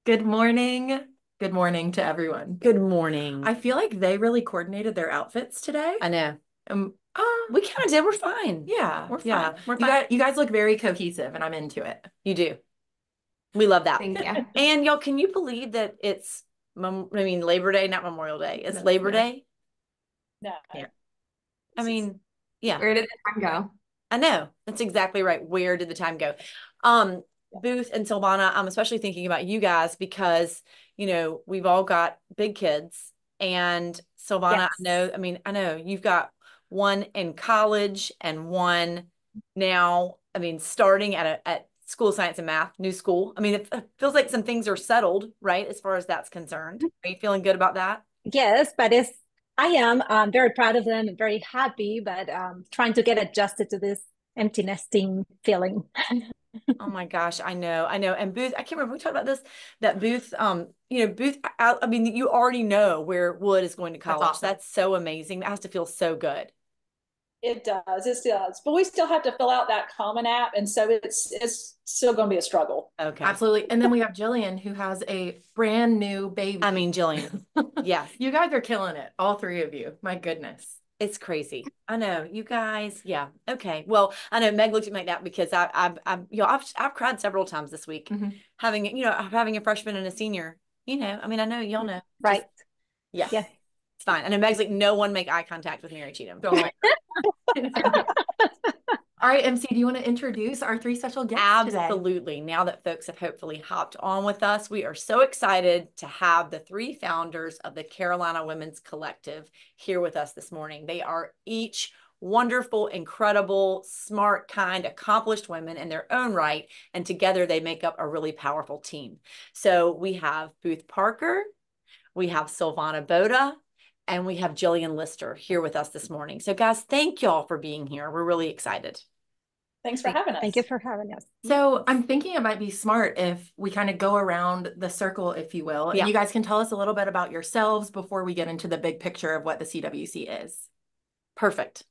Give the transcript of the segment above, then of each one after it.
Good morning. Good morning to everyone. Good morning. I feel like they really coordinated their outfits today. I know. Um, uh, We kind of did. We're fine. yeah, We're yeah. fine. We're You fine. guys look very cohesive, and I'm into it. You do. We love that. Thank you. And y'all, can you believe that it's, Labor Day, not Memorial Day. It's No, Labor no. Day. No. Yeah. I mean, yeah, Where did the time go? I know. That's exactly right. Where did the time go? Booth and Silvana, I'm especially thinking about you guys because, we've all got big kids. And Silvana, Yes. I know you've got one in college and one now, starting at School of Science and Math, new school. It feels like some things are settled, right? As far as that's concerned. Are you feeling good about that? Yes, but I am very proud of them and very happy, but trying to get adjusted to this empty nesting feeling. Oh my gosh, I know, I know. And Booth, I can't remember, we talked about this, that Booth, Booth, you already know where Wood is going to That's college. awesome. That's so amazing. That has to feel so good. It does, it does. But we still have to fill out that Common App, and so it's still going to be a struggle. Okay. Absolutely. And then we have Jillian, who has a brand new baby. Jillian, yeah, You guys are killing it, all three of you. My goodness. it's crazy. I know, you guys. Yeah. Okay. Well, I know Meg looked at me like that because I've cried several times this week Mhm. having a freshman and a senior. I know y'all know. Right. Yeah. Yeah. It's fine. I know Meg's like, no one make eye contact with Mary Cheatham. Don't like All right, MC, do you want to introduce our three special guests today? Absolutely. Now that folks have hopefully hopped on with us, we are so excited to have the three founders of the Carolina Women's Collective here with us this morning. They are each wonderful, incredible, smart, kind, accomplished women in their own right, and together they make up a really powerful team. So we have Booth Parker, we have Silvana Boda, and we have Jillian Lister here with us this morning. So guys, thank y'all for being here. We're really excited. Thanks for having us. Thank you for having us. So I'm thinking it might be smart if we kind of go around the circle, if you will, Yeah. and you guys can tell us a little bit about yourselves before we get into the big picture of what the CWC is. Perfect.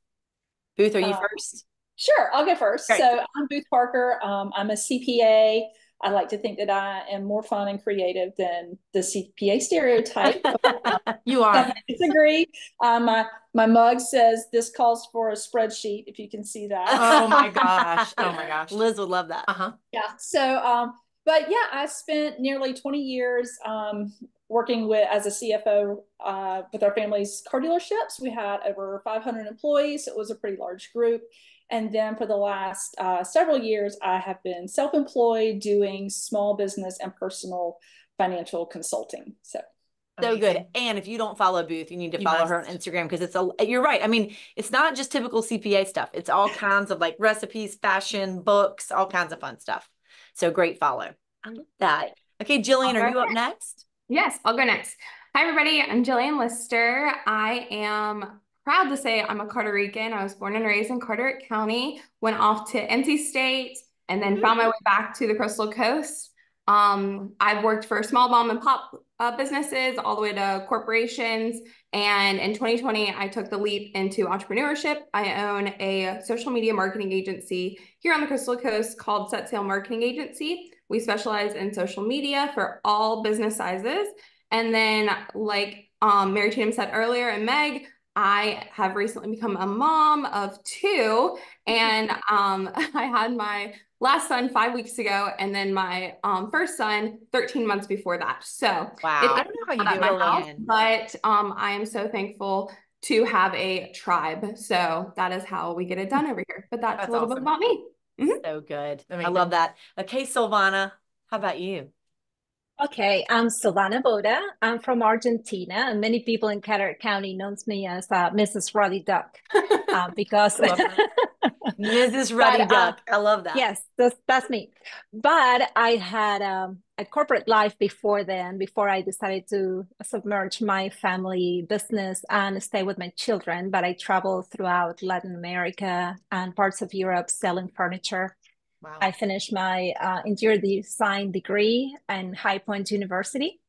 Booth, are you Uh, first? Sure, I'll go first. Great. So I'm Booth Parker. I'm a CPA. I like to think that I am more fun and creative than the CPA stereotype. You are. I disagree. My mug says this calls for a spreadsheet, if you can see that. Oh my gosh. Oh my gosh. Liz would love that. Uh-huh. Yeah. So, but yeah, I spent nearly 20 years working with as a CFO with our family's car dealerships. We had over 500 employees. So it was a pretty large group. And then for the last several years, I have been self-employed doing small business and personal financial consulting. So Good. And if you don't follow Booth, you need to You follow her on must. Instagram because you're right. It's not just typical CPA stuff. It's all kinds of like recipes, fashion, books, all kinds of fun stuff. So great follow. I love that. Okay, Jillian, are you up next? Yes, I'll go next. Hi, everybody. I'm Jillian Lister. I am proud to say I'm a Carter Rican. I was born and raised in Carteret County, went off to NC State, and then found my way back to the Coastal Coast. I've worked for small mom and pop businesses all the way to corporations. And in 2020, I took the leap into entrepreneurship. I own a social media marketing agency here on the Coastal Coast called Set Sail Marketing Agency. We specialize in social media for all business sizes. And then, like Mary Cheatham said earlier, and Meg, I have recently become a mom of two, and I had my last son 5 weeks ago, and then my first son 13 months before that. So Wow. it I is don't know how you at do my it, house, Jillian. but I am so thankful to have a tribe. So that is how we get it done over here. But that's a little bit awesome. about me. So good. I Amazing. love that. Okay, Silvana, how about you? okay, I'm Silvana Boda. I'm from Argentina, and many people in Carter County knows me as Mrs. Ruddy Duck because I love that. Mrs. Ruddy but Duck. I love that. yes, that's me. But I had a corporate life before then, before I decided to submerge my family business and stay with my children. But I traveled throughout Latin America and parts of Europe selling furniture. Wow. I finished my interior design degree in High Point University.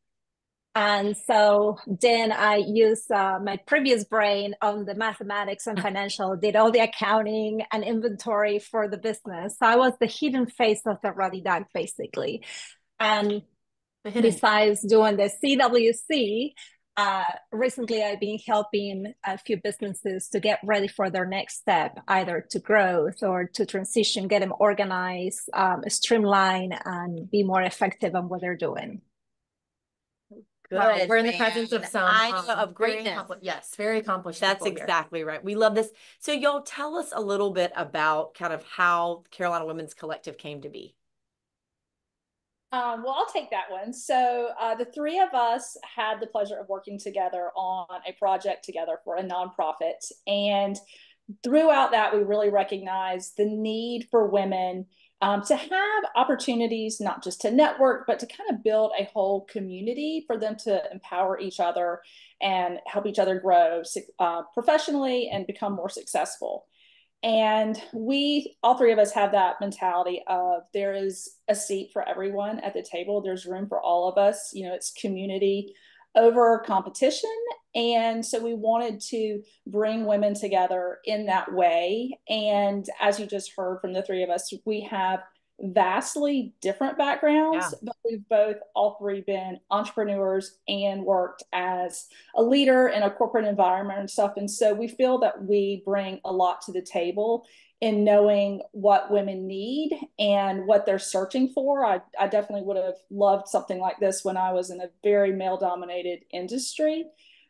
And so then I used my previous brain on the mathematics and financial, did all the accounting and inventory for the business. So I was the hidden face of the Ruddy Duck, basically. And besides doing the CWC, recently I've been helping a few businesses to get ready for their next step, either to growth or to transition, get them organized, streamline, and be more effective on what they're doing. Good. Wow, we're in the presence of some of greatness. Yes, very accomplished. That's exactly right. We love this. So y'all tell us a little bit about kind of how Carolina Women's Collective came to be. Well, I'll take that one. So the three of us had the pleasure of working together on a project together for a nonprofit. And throughout that, we really recognized the need for women to have opportunities, not just to network, but to kind of build a whole community for them to empower each other and help each other grow professionally and become more successful. And we, all three of us, have that mentality of there is a seat for everyone at the table. There's room for all of us. You know, it's community over competition. And so we wanted to bring women together in that way. And as you just heard from the three of us, we have vastly different backgrounds, but we've both, all three, been entrepreneurs and worked as a leader in a corporate environment and stuff. And so we feel that we bring a lot to the table in knowing what women need and what they're searching for. I definitely would have loved something like this when I was in a very male-dominated industry.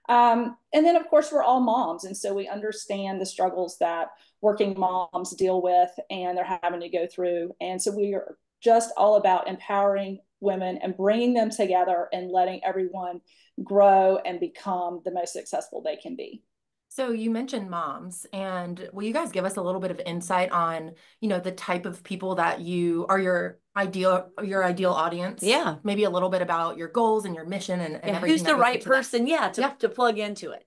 And then, of course, we're all moms. And so we understand the struggles that working moms deal with and they're having to go through. And so we are just all about empowering women and bringing them together and letting everyone grow and become the most successful they can be. So you mentioned moms, and will you guys give us a little bit of insight on, you know, the type of people that you are your ideal audience? Yeah. Maybe a little bit about your goals and your mission and everything. Who's the right person, to plug into it?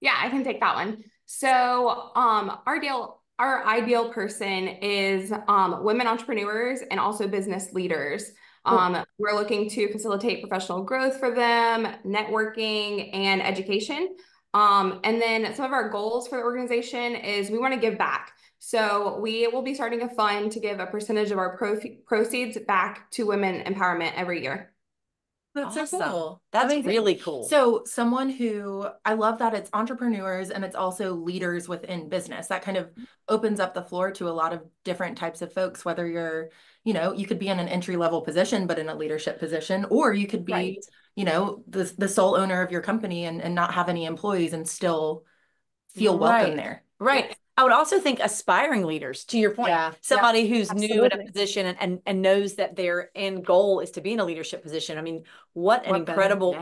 Yeah, I can take that one. So our ideal person is women entrepreneurs and also business leaders. We're looking to facilitate professional growth for them, networking, and education. And then some of our goals for the organization is we want to give back. So we will be starting a fund to give a percentage of our proceeds back to women empowerment every year. That's awesome. so cool. That's amazing. Really cool. So someone who, I love that it's entrepreneurs and it's also leaders within business. That kind of opens up the floor to a lot of different types of folks, whether you're, you know, you could be in an entry-level position, but in a leadership position, or you could be, you know, the sole owner of your company and not have any employees and still feel welcome there. Right. Yeah. I would also think aspiring leaders, to your point, somebody who's new in a position and knows that their end goal is to be in a leadership position. I mean, what an incredible,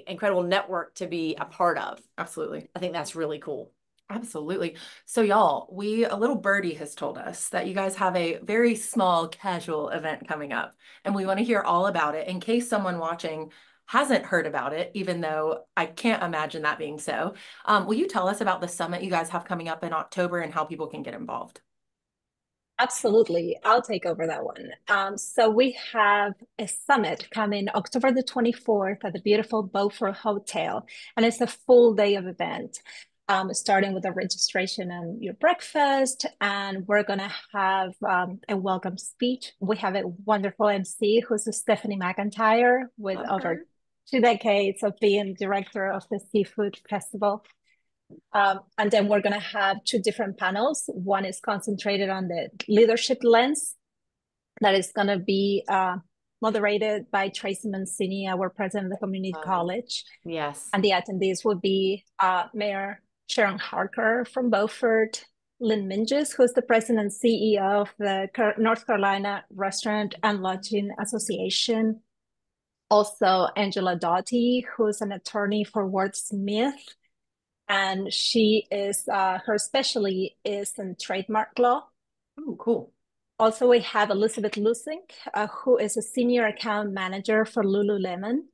incredible network to be a part of. Absolutely. I think that's really cool. Absolutely. So y'all, a little birdie has told us that you guys have a very small casual event coming up, and we want to hear all about it in case someone watching hasn't heard about it, even though I can't imagine that being so. Will you tell us about the summit you guys have coming up in October and how people can get involved? Absolutely. I'll take over that one. So we have a summit coming October the 24th at the beautiful Beaufort Hotel, and it's a full day of event. Starting with the registration and your breakfast, and we're gonna have a welcome speech. We have a wonderful MC who's Stephanie McIntyre with over 2 decades of being director of the Seafood Festival. And then we're gonna have 2 different panels. One is concentrated on the leadership lens that is gonna be moderated by Tracy Mancini, our president of the community college. Yes. And the attendees will be Mayor Sharon Harker from Beaufort, Lynn Minges, who's the president and CEO of the North Carolina Restaurant and Lodging Association. Also, Angela Doughty, who's an attorney for Ward Smith. And she is, her specialty is in trademark law. Oh, cool. Also, we have Elizabeth Lusink, who is a senior account manager for Lululemon.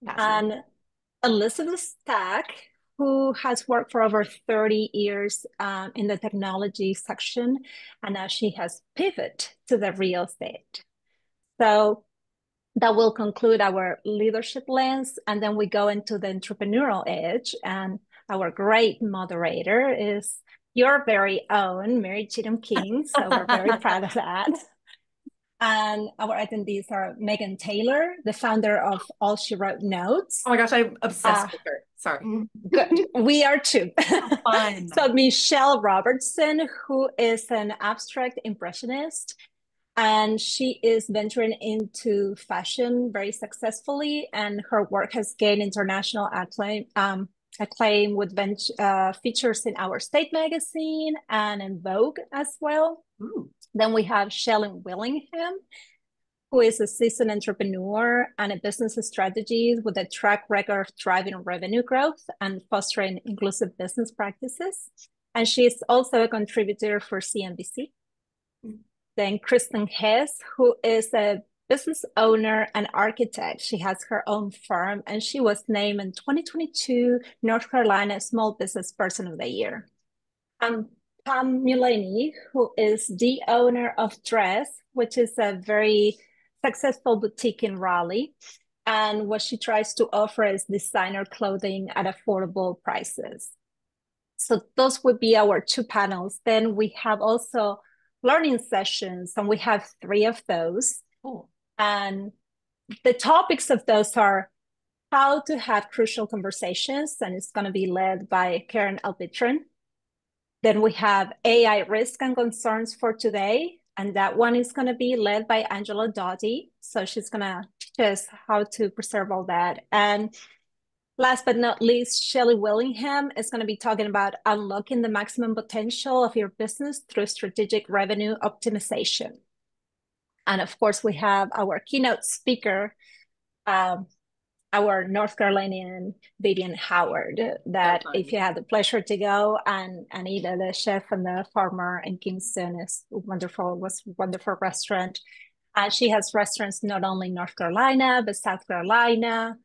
And Elizabeth Stack, who has worked for over 30 years in the technology section, and now she has pivoted to the real estate. So that will conclude our leadership lens, and then we go into the entrepreneurial edge, and our great moderator is your very own Mary Cheatham King, so we're very proud of that. And our attendees are Megan Taylor, the founder of All She Wrote Notes. Oh my gosh, I'm obsessed with her. Sorry. Good. We are too. Fun. So Michelle Robertson, who is an abstract impressionist, and she is venturing into fashion very successfully, and her work has gained international acclaim with features in Our State magazine and in Vogue as well. Ooh. Then we have Shelley Willingham, who is a seasoned entrepreneur and a business strategist with a track record of driving revenue growth and fostering inclusive business practices. And she is also a contributor for CNBC. Then Kristen Hess, who is a business owner and architect. She has her own firm, and she was named in 2022 North Carolina Small Business Person of the Year. Pam Mulaney, who is the owner of Dress, which is a very successful boutique in Raleigh. And what she tries to offer is designer clothing at affordable prices. So those would be our two panels. Then we have also learning sessions, and we have 3 of those. Cool. And the topics of those are how to have crucial conversations, and it's going to be led by Karen Albitron. Then we have AI risk and concerns for today, and that one is going to be led by Angela Doughty. So she's going to teach us how to preserve all that. And last but not least, Shelley Willingham is going to be talking about unlocking the maximum potential of your business through strategic revenue optimization. And of course, we have our keynote speaker, our North Carolinian Vivian Howard, that if you had the pleasure to go and eat at the Chef and the Farmer in Kingston, is wonderful, was a wonderful restaurant. She has restaurants not only in North Carolina, but South Carolina,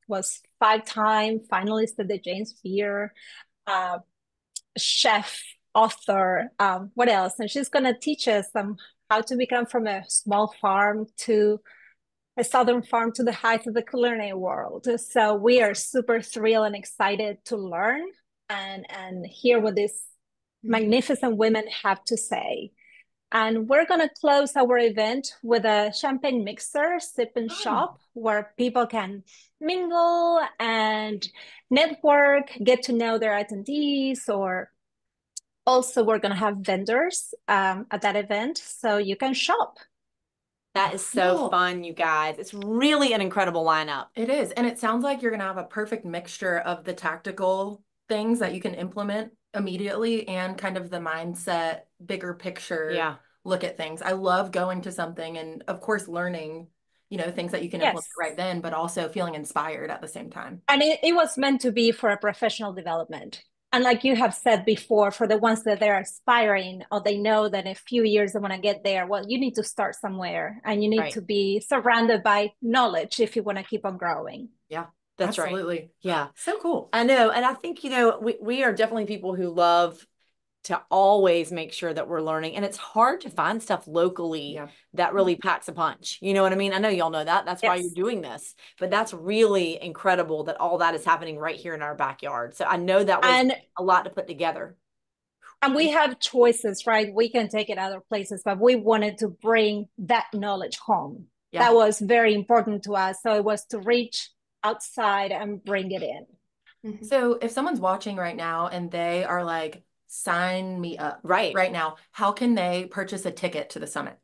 was 5-time finalist at the James Beard, chef, author, what else? And she's gonna teach us how to become from a small farm to a southern farm to the heights of the culinary world. So we are super thrilled and excited to learn and hear what these magnificent women have to say. And we're going to close our event with a champagne mixer, sip and shop, where people can mingle and network, get to know their attendees, or also we're going to have vendors at that event, so you can shop. That is so fun, you guys. It's really an incredible lineup. It is. And it sounds like you're going to have a perfect mixture of the tactical things that you can implement immediately and kind of the mindset, bigger picture look at things. I love going to something and, of course, learning, things that you can implement right then, but also feeling inspired at the same time. And it was meant to be for a professional development. And like you have said before, for the ones that they're aspiring or they know that in a few years they want to get there, well, you need to start somewhere and you need to be surrounded by knowledge if you want to keep on growing. Yeah, that's absolutely. Right. Yeah. So cool. I know. And I think, we are definitely people who love to always make sure that we're learning. And it's hard to find stuff locally that really packs a punch. You know what I mean? I know y'all know that. That's why you're doing this. But that's really incredible that all that is happening right here in our backyard. So I know that was a lot to put together. And we have choices, right? We can take it other places, but we wanted to bring that knowledge home. Yeah. That was very important to us. So it was to reach outside and bring it in. Mm-hmm. So if someone's watching right now and they are like, sign me up right now, how can they purchase a ticket to the summit?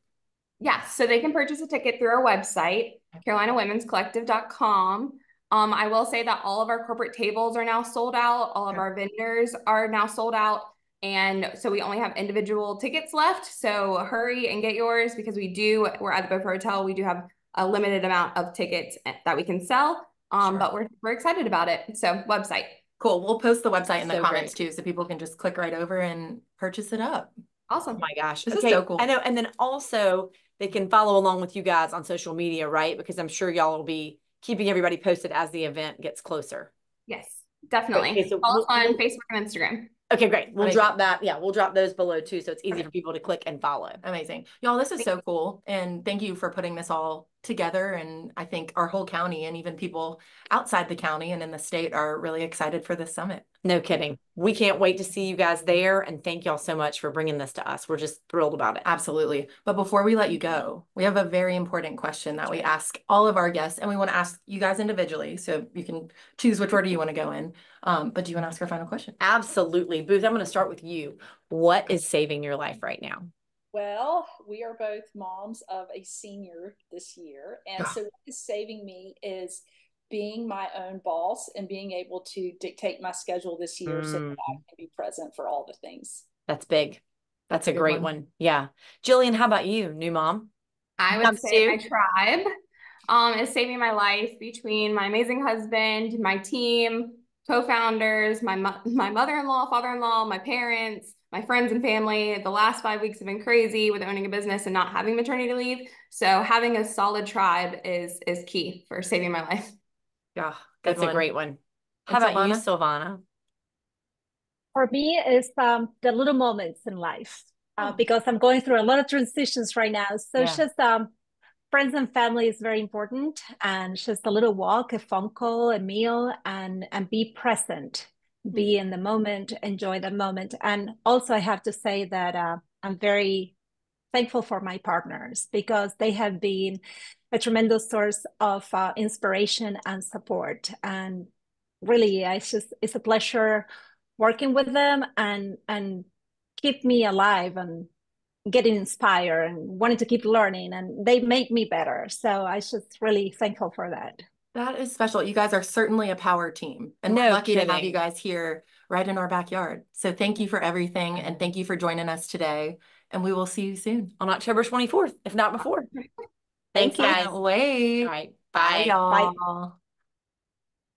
Yes, so they can purchase a ticket through our website, carolinawomenscollective.com. I will say that all of our corporate tables are now sold out. All of our vendors are now sold out. And so we only have individual tickets left. So hurry and get yours because we're at the Beaufort Hotel. We do have a limited amount of tickets that we can sell. But we're excited about it. So website. Cool. We'll post the website in the comments too, so people can just click right over and purchase it up. Awesome. Oh my gosh. This is so cool. I know. And then also they can follow along with you guys on social media, right? Because I'm sure y'all will be keeping everybody posted as the event gets closer. Yes, definitely. Okay, so follow us on Facebook and Instagram. Okay, great. We'll drop that. Yeah, we'll drop those below too. So it's easy for people to click and follow. Amazing. Y'all, this is so cool. And thank you for putting this all together. And I think our whole county and even people outside the county and in the state are really excited for this summit. No kidding. We can't wait to see you guys there. And thank y'all so much for bringing this to us. We're just thrilled about it. Absolutely. But before we let you go, we have a very important question that we ask all of our guests, and we want to ask you guys individually. So you can choose which order you want to go in. But do you want to ask our final question? Absolutely. Booth, I'm going to start with you. What is saving your life right now? Well, we are both moms of a senior this year. And so what is saving me is being my own boss and being able to dictate my schedule this year so that I can be present for all the things. That's big. That's a great one. Yeah. Jillian, how about you, new mom? I would say my tribe is saving my life between my amazing husband, my team, co-founders, my mother-in-law, father-in-law, my parents, my friends and family. The last 5 weeks have been crazy with owning a business and not having maternity leave. So having a solid tribe is key for saving my life. Yeah, that's a great one. How about you, Silvana? For me, it's the little moments in life because I'm going through a lot of transitions right now. So it's just friends and family is very important, and just a little walk, a phone call, a meal, and be present, be in the moment, enjoy the moment. And also, I have to say that I'm very thankful for my partners because they have been a tremendous source of inspiration and support. And really, it's a pleasure working with them and keep me alive and getting inspired and wanting to keep learning, and they make me better. So I just really thankful for that. That is special. You guys are certainly a power team, and we're lucky to have you guys here right in our backyard. So thank you for everything, and thank you for joining us today. And we will see you soon on October 24th, if not before. Thanks, guys. Wait. All right. Bye, y'all.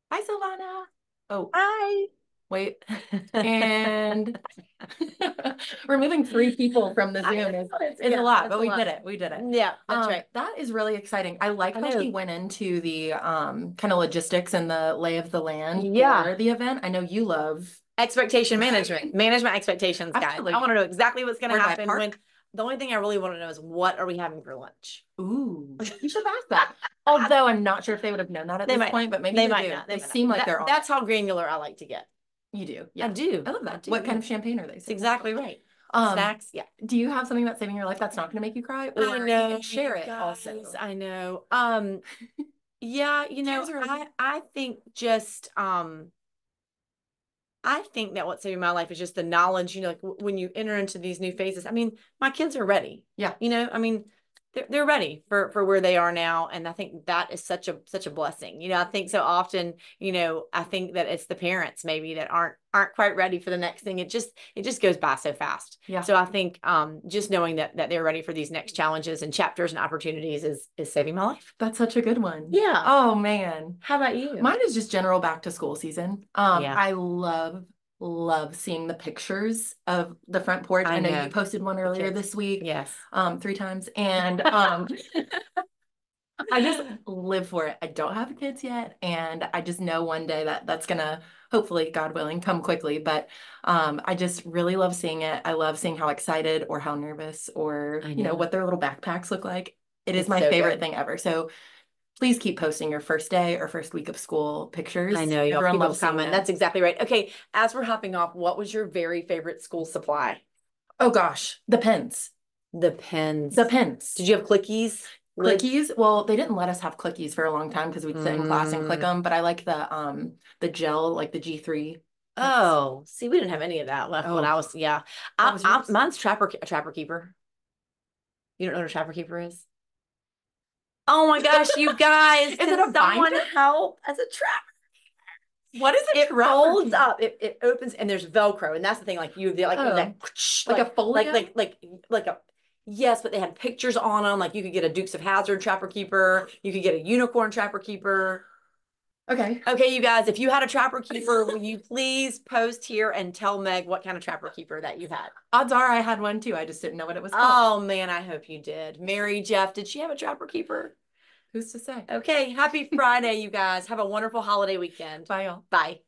Bye, Silvana. Oh, bye. Wait. And removing 3 people from the Zoom is a lot, but we did it. We did it. Yeah, that's right. That is really exciting. I like how she went into the kind of logistics and the lay of the land for the event. I know you love expectation management. Manage my expectations, guys. I want to know exactly what's going to happen when the only thing I really want to know is what are we having for lunch? Ooh, you should ask that. Although I'm not sure if they would have known that at this point, but maybe they might not. They seem like they're on. That's how granular I like to get. You do. Yeah. I do. I love that. What kind of champagne are they? That's exactly right. Snacks. Yeah. Do you have something that's saving your life that's not going to make you cry? Or I know. You can share it also. I know. Yeah, you know, I think just I think that what's saving my life is just the knowledge, you know, like when you enter into these new phases. I mean, my kids are ready. Yeah. You know, I mean, they're ready for where they are now. And I think that is such a blessing. You know, I think so often, you know, I think that it's the parents maybe that aren't quite ready for the next thing. It just goes by so fast. Yeah. So I think just knowing that they're ready for these next challenges and chapters and opportunities is saving my life. That's such a good one. Yeah. Oh man. How about you? Mine is just general back to school season. I love seeing the pictures of the front porch. I know you posted one earlier this week. Yes. 3 times. And I just live for it. I don't have kids yet. And I just know one day that's gonna, hopefully, God willing, come quickly. But I just really love seeing it. I love seeing how excited or how nervous or, you know, what their little backpacks look like. It's my favorite thing ever. So please keep posting your first day or first week of school pictures. I know, y'all keep up comment. That's exactly right. Okay, as we're hopping off, what was your very favorite school supply? Oh gosh, the pens. The pens. The pens. Did you have clickies? Clickies? Well, they didn't let us have clickies for a long time because we'd sit in class and click them. But I like the gel, like the G3. Oh, see, we didn't have any of that left when I was. Yeah, mine's Trapper Keeper. You don't know what a Trapper Keeper is? Oh my gosh, you guys. Is it a binder? Help as a trapper. What is it? It folds up. It opens and there's Velcro. And that's the thing. Like you like like a folio? Like a yes, but they had pictures on them. Like you could get a Dukes of Hazzard Trapper Keeper. You could get a unicorn Trapper Keeper. Okay. Okay, you guys, if you had a Trapper Keeper, will you please post here and tell Meg what kind of Trapper Keeper that you had? Odds are I had one too. I just didn't know what it was called. Oh man, I hope you did. Mary Jeff, did she have a Trapper Keeper? Who's to say? Okay, happy Friday, you guys. Have a wonderful holiday weekend. Bye, y'all. Bye.